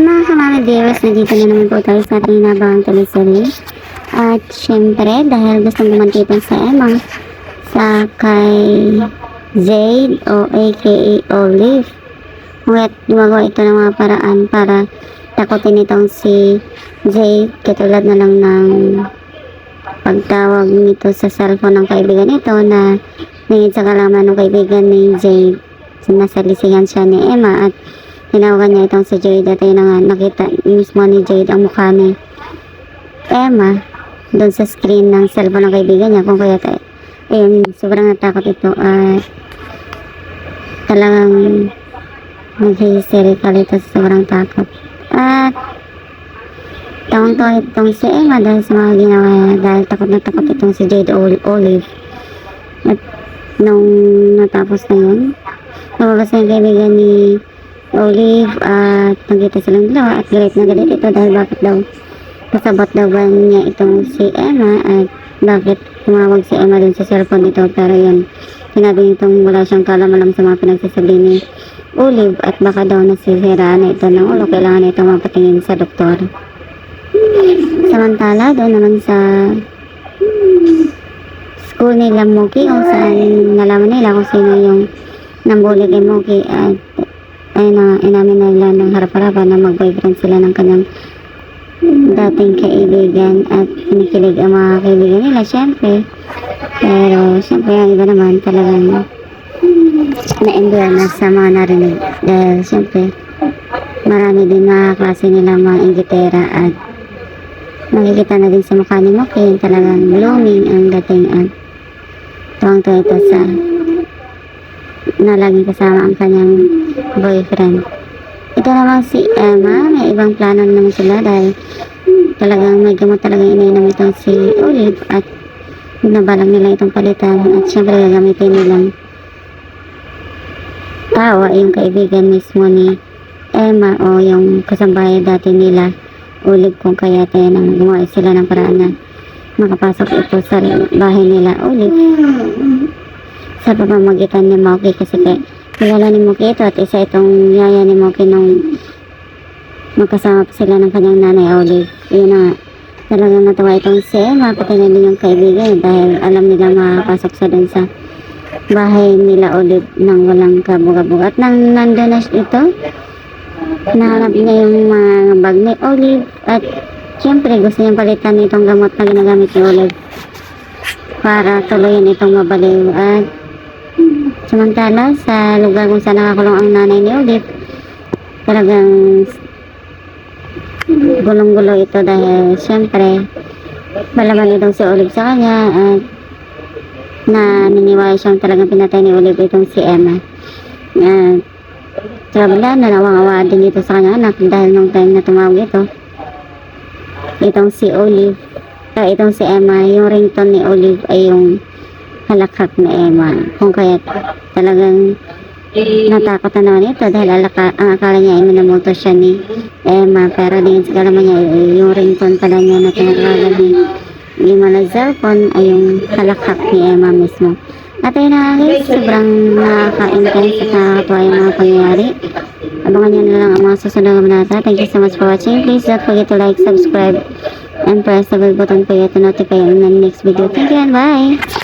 Hi mga kamami viewers, nandito na naman po tayo sa ating inabangang teleserye. At syempre, dahil gustong gumantipan sa Emma sa kay Jade o aka Olive, ngayon gumagawa ito ng mga paraan para takutin itong si Jade, katulad na lang ng pagtawag nito sa cellphone ng kaibigan nito na nangit sa kalaman ng kaibigan ni Jade. Nasa lisihan siya ni Emma at tinawagan niya itong si Jade at ayun na nga, nakita mismo ni Jade ang mukha ni Emma doon sa screen ng cellphone ng kaibigan niya. Kung kaya tayo, ayun, sobrang natakot ito at talagang nag-hysterical ito sa sobrang takot. At tawang-tawa itong si Emma dahil sa mga ginawa niya, dahil takot na takot itong si Jade Olive. At nung natapos na yun, lumabas na yung kaibigan ni Olive at nagkita silang dalawa at galit na galit ito dahil bakit daw kasabot daw ba niya itong si Emma at bakit tumawag si Emma dun sa cellphone ito. Pero yun, sinabi nitong wala siyang kalamalam sa mga pinagsasabi ni Olive at baka daw nasisiraan na ito ng ulo, kailangan na itong mapatingin sa doktor. Samantala doon naman sa school nila Moki, kung saan nalaman nila kung sino yung nambuli kay Moki at ayun na, inamin na nila ng harap-harapan na mag-boyfriend sila ng kanyang dating kaibigan at kinikilig ang mga kaibigan nila syempre. Pero syempre ang iba naman talagang na-enjoy na sa mga narinig dahil syempre marami din mga klase nila mga inggitera at makikita na din sa mukha ni Moki talagang blooming ang dating at tuwang-tuwa ito sa na laging kasama ang kanyang boyfriend. Ito naman si Emma, may ibang plano naman sila dahil talagang may gamot talagang iniinom itong si Olive at nabalang nila itong palitan at syempre gagamitin nilang tawa yung kaibigan mismo ni Emma o yung kasambahay dati nila Olive, kung kaya tayo nang gumawa sila ng paraan na makapasok ito sa bahay nila Olive sa pamamagitan ni Moki kasi kilala ni Moki ito at isa itong yaya ni Moki nung magkasama pa sila ng kanyang nanay Olive. Yun na, talagang natuwa itong si Emma pati na din yung kaibigan dahil alam nila makapasok sa dun sa bahay nila Olive nang walang kabog-abog. At nang nandun na ito, nahanap niya yung mga bag ni Olive at syempre gusto niyang palitan itong gamot na ginagamit ni Olive para tuluyan itong mabaliw. At samantala sa lugar kung saan nakakulong ang nanay ni Olive, talagang gulong-gulo ito dahil syempre malaman itong si Olive sa kanya at naniniwala siyang talagang pinatay ni Olive itong si Emma. At sabila nalawang-awa din ito sa kanya anak dahil nung time na tumawag itong si Olive itong si Emma, yung ringtone ni Olive ay yung halakhak ni Emma, kung kaya talagang natakot na naman ito dahil ang akala niya ay minamuto siya ni Emma, pero din sa kalaman niya yung ringtone pala niya na tinatawagan ni Limala cellphone ay yung halakhak ni Emma mismo. At ayun na guys, sobrang nakaka-intense at nakakatuwa yung mga pangyayari. Abangan nyo na lang ang mga susunod na manata. Thank you so much for watching. Please don't forget to like, subscribe, and press the bell button for you to notify on the next video. Thank you and bye!